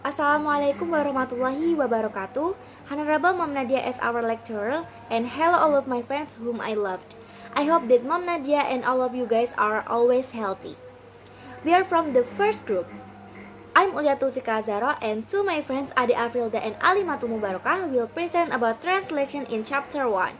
Assalamualaikum warahmatullahi wabarakatuh. Honorable Mom Nadia as our lecturer, and hello all of my friends whom I loved. I hope that Mom Nadia and all of you guys are always healthy. We are from the first group. I'm Ulyatul, fika, azzahro, and two my friends Ade Afrilda and Alimatul Mubarokah will present about translation in chapter 1.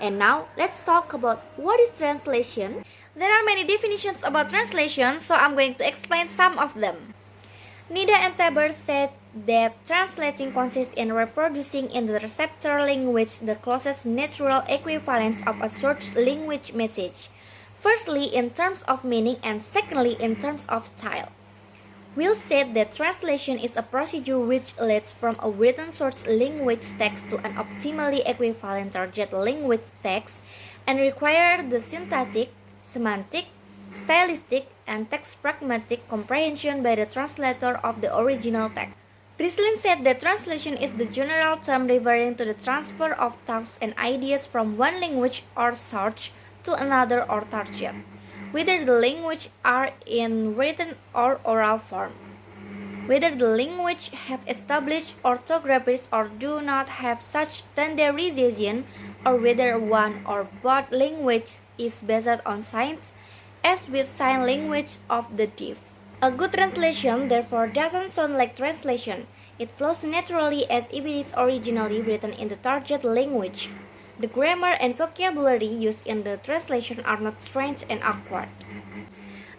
And now, let's talk about what is translation. There are many definitions about translation, so I'm going to explain some of them. Nida and Taber said that translating consists in reproducing in the receptor language the closest natural equivalence of a search language message, firstly in terms of meaning and secondly in terms of style. Will said that translation is a procedure which leads from a written search language text to an optimally equivalent target language text and require the syntactic, semantic, stylistic, and text-pragmatic comprehension by the translator of the original text. Brislin said that translation is the general term referring to the transfer of thoughts and ideas from one language or source to another or target, whether the language are in written or oral form, whether the language have established orthographies or do not have such standardization, or whether one or both language is based on science, as with sign language of the deaf. A good translation therefore doesn't sound like translation. It flows naturally as if it is originally written in the target language. The grammar and vocabulary used in the translation are not strange and awkward.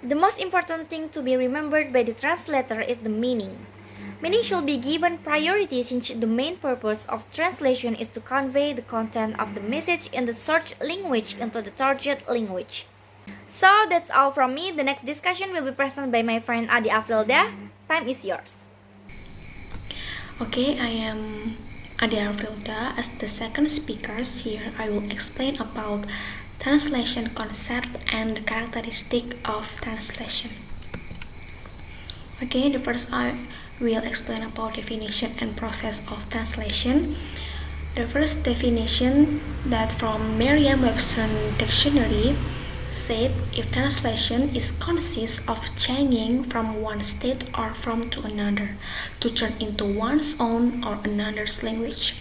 The most important thing to be remembered by the translator is the meaning. Meaning should be given priority since the main purpose of translation is to convey the content of the message in the search language into the target language. So that's all from me. The next discussion will be presented by my friend Ade Afrilda. Time is yours. Okay, I am Ade Afrilda. As the second speaker here, I will explain about translation concept and the characteristic of translation. Okay, the first I will explain about definition and process of translation. The first definition that from Merriam-Webster dictionary said if translation is consists of changing from one state or form to another to turn into one's own or another's language.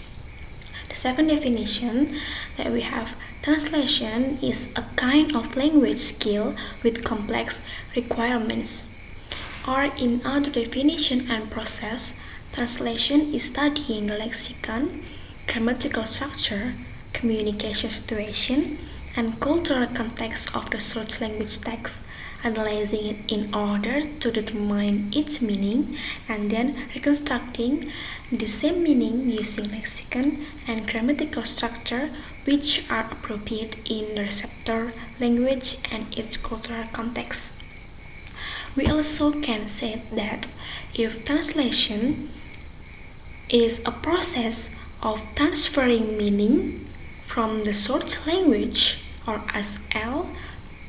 The second definition that we have, translation is a kind of language skill with complex requirements. Or in other definition and process, translation is studying the lexicon, grammatical structure, communication situation, and cultural context of the source language text, analyzing it in order to determine its meaning, and then reconstructing the same meaning using lexicon and grammatical structure which are appropriate in the receptor language and its cultural context. We also can say that if translation is a process of transferring meaning from the source language or SL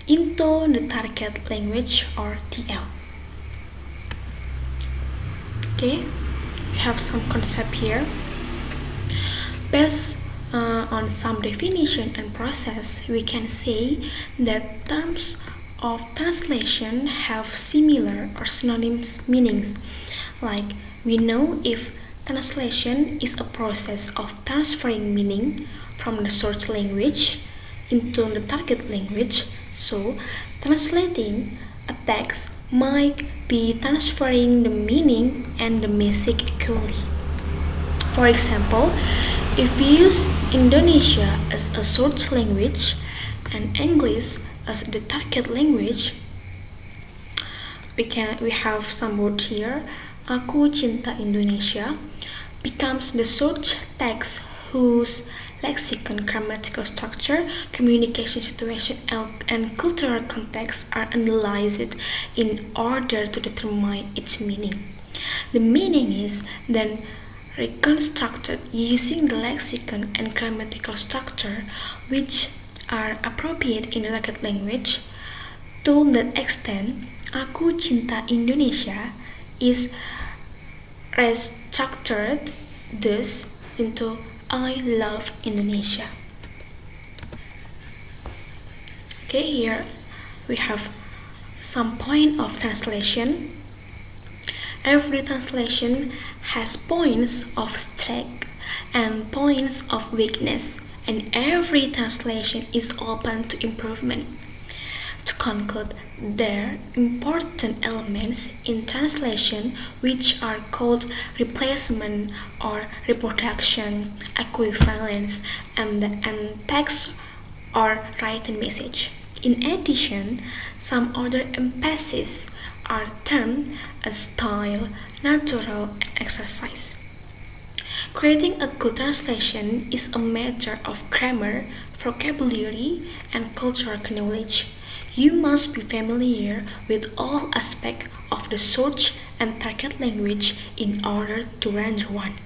into the target language or TL. Okay, we have some concept here. Based on some definition and process, we can say that terms of translation have similar or synonymous meanings. Like we know if translation is a process of transferring meaning from the source language into the target language, so translating a text might be transferring the meaning and the message equally. For example, if we use Indonesia as a source language and English as the target language, we have some word here. Aku cinta Indonesia becomes the source text whose lexicon, grammatical structure, communication situation, and cultural context are analyzed in order to determine its meaning. The meaning is then reconstructed using the lexicon and grammatical structure which are appropriate in the target language. To that extent, Aku cinta Indonesia is restructured thus into I love Indonesia. Okay, here we have some point of translation. Every translation has points of strength and points of weakness, and every translation is open to improvement. To conclude, there are important elements in translation which are called replacement or reproduction, equivalence, and text or written message. In addition, some other emphases are termed as style, natural, and exercise. Creating a good translation is a matter of grammar, vocabulary, and cultural knowledge. You must be familiar with all aspects of the source and target language in order to render one.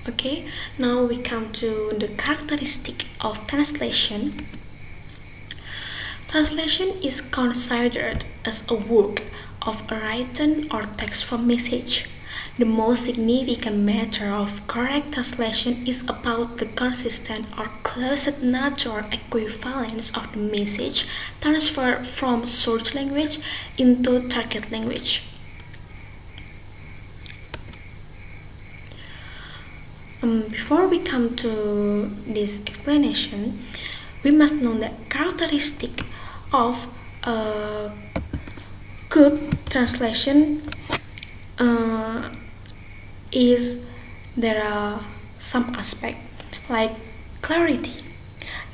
Okay, now we come to the characteristic of translation. Translation is considered as a work of a written or text form message. The most significant matter of correct translation is about the consistent or close natural equivalence of the message transferred from source language into target language. Before we come to this explanation, we must know the characteristic of a good translation is there are some aspects like clarity.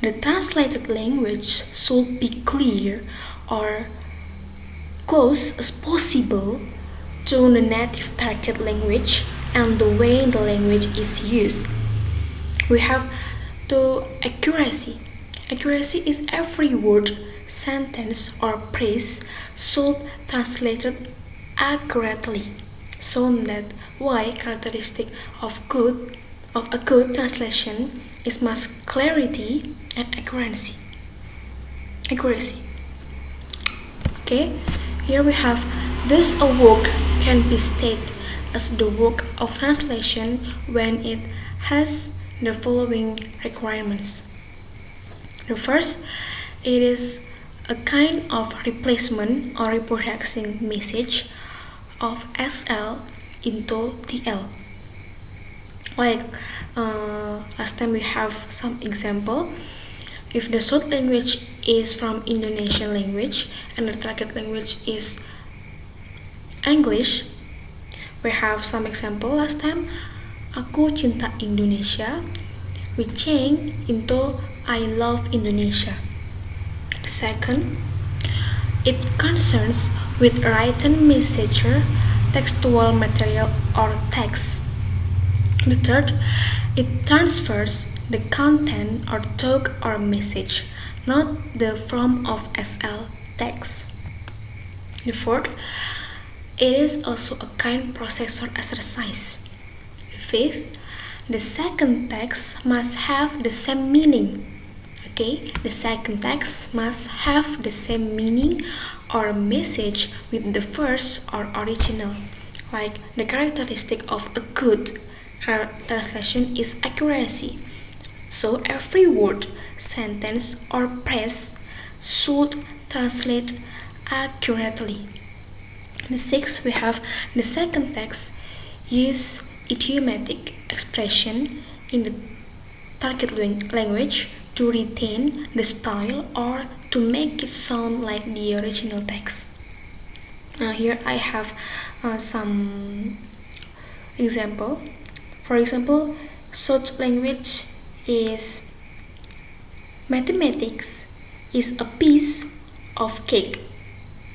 The translated language should be clear or close as possible to the native target language and the way the language is used. We have to accuracy. Accuracy is every word, sentence, or phrase should translated accurately. So that why characteristic of a good translation is must clarity and accuracy. Okay, here we have thus a work can be stated as the work of translation when it has the following requirements. The first, it is a kind of replacement or reproducing message of SL into TL. Like last time we have some example. If the source language is from Indonesian language and the target language is English, we have some example last time. Aku cinta Indonesia. We change into I love Indonesia. The second, it concerns with written message, textual material or text. The third, it transfers the content or talk or message, not the form of SL text. The fourth, it is also a kind processor exercise. The fifth, the second text must have the same meaning. Okay, the second text must have the same meaning or message with the first or original. Like the characteristic of a good translation is accuracy. So every word, sentence, or phrase should translate accurately. The sixth, we have the second text use idiomatic expression in the target language to retain the style or to make it sound like the original text. Here I have some example. For example, such language is mathematics is a piece of cake.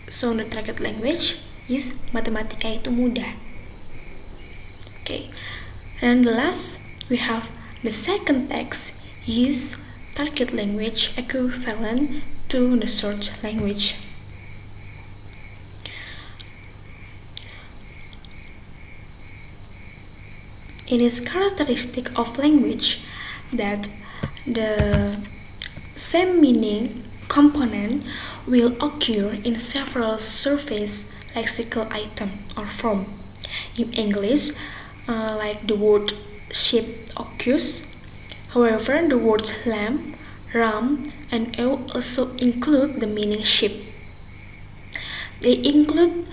So the target language is matematika itu mudah. Okay, and the last we have the second text use target language equivalent to the source language. It is characteristic of language that the same meaning component will occur in several surface lexical items or form. In English, like the word sheep occurs. However, the words lamb, ram, and ewe also include the meaning sheep. They include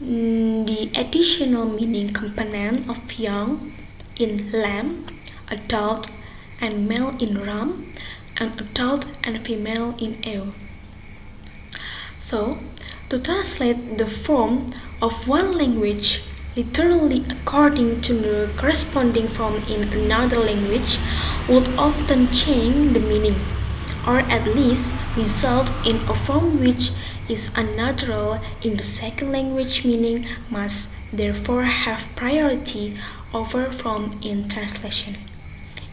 the additional meaning component of young in lamb, adult and male in ram, and adult and female in ewe. So, to translate the form of one language literally according to the corresponding form in another language would often change the meaning, or at least result in a form which is unnatural in the second language, meaning must therefore have priority over form in translation.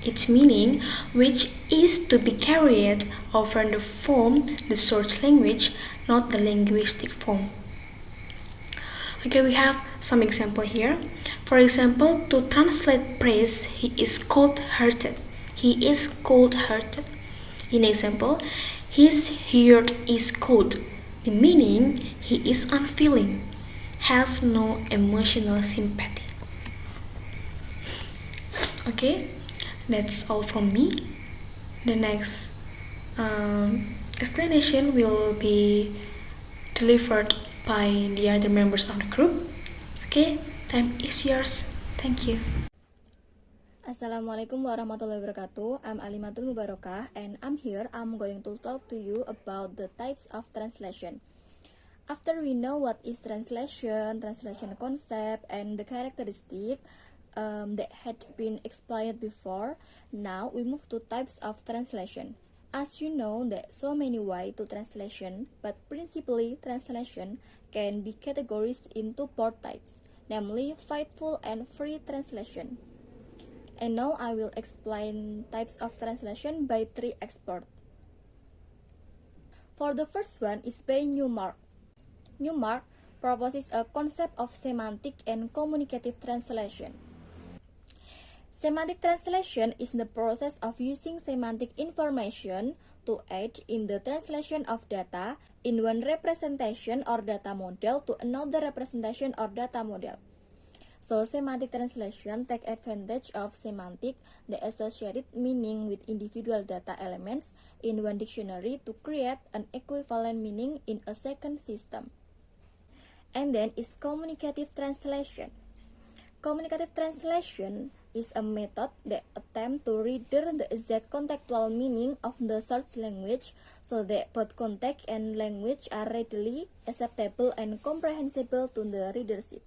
Its meaning, which is to be carried over the form, the source language, not the linguistic form. Okay, we have some example here. For example, to translate praise, he is cold-hearted. He is cold-hearted. In example, his heart is cold. The meaning, he is unfeeling, has no emotional sympathy. Okay, that's all from me. The next explanation will be delivered by the other members of the group. Okay, time is yours. Thank you. Assalamualaikum warahmatullahi wabarakatuh. I'm Alimatul Mubarokah and I'm going to talk to you about the types of translation. After we know what is translation concept and the characteristic that had been explained before, now we move to types of translation. As you know, there are so many ways to translation, but principally translation can be categorized into four types, namely faithful and free translation. And now I will explain types of translation by three experts. For the first one is by Newmark. Newmark proposes a concept of semantic and communicative translation. Semantic translation is the process of using semantic information to aid in the translation of data in one representation or data model to another representation or data model. So, semantic translation take advantage of semantic, the associated meaning with individual data elements in one dictionary to create an equivalent meaning in a second system. And then is communicative translation. Communicative translation is a method that attempts to render the exact contextual meaning of the search language so that both context and language are readily acceptable and comprehensible to the readership.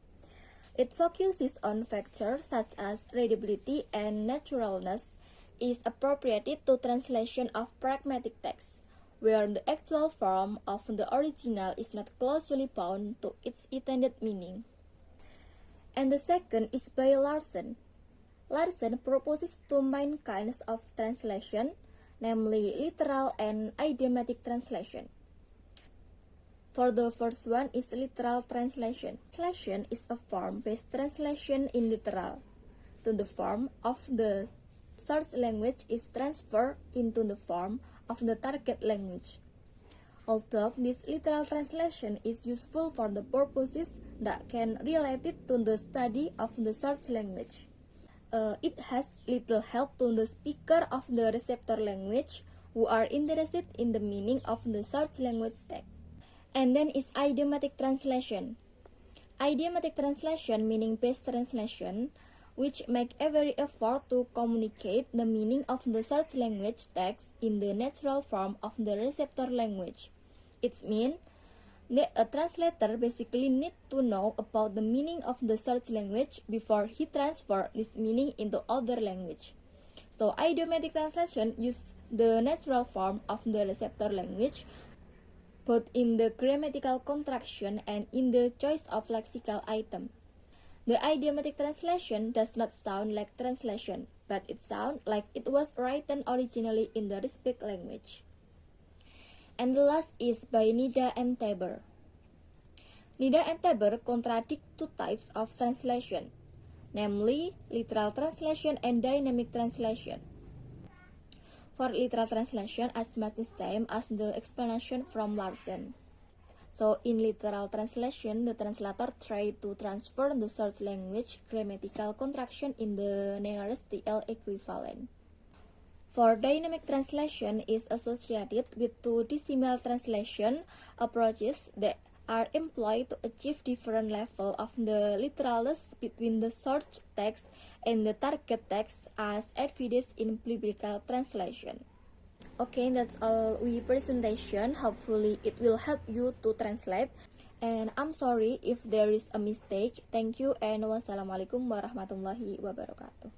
It focuses on factors such as readability and naturalness, is appropriated to translation of pragmatic text, where the actual form of the original is not closely bound to its intended meaning. And the second is by Larsen. Larsen proposes two main kinds of translation, namely literal and idiomatic translation. For the first one is literal translation. Translation is a form-based translation in literal. To the form of the search language is transferred into the form of the target language. Although this literal translation is useful for the purposes that can relate it to the study of the search language, it has little help to the speaker of the receptor language who are interested in the meaning of the search language text. And then is idiomatic translation. Idiomatic translation meaning based translation, which make every effort to communicate the meaning of the search language text in the natural form of the receptor language. It means that a translator basically need to know about the meaning of the search language before he transfer this meaning into other language. So idiomatic translation use the natural form of the receptor language both in the grammatical construction and in the choice of lexical item. The idiomatic translation does not sound like translation, but it sounds like it was written originally in the respective language. And the last is by Nida and Tabor. Nida and Tabor contradict two types of translation, namely literal translation and dynamic translation. For literal translation, as much the same as the explanation from Larsen. So, in literal translation, the translator tries to transfer the search language grammatical construction in the nearest TL equivalent. For dynamic translation is associated with two decimal translation approaches that are employed to achieve different level of the literalness between the source text and the target text as evidenced in biblical translation. Okay, that's all we presentation. Hopefully it will help you to translate. And I'm sorry if there is a mistake. Thank you and wassalamualaikum warahmatullahi wabarakatuh.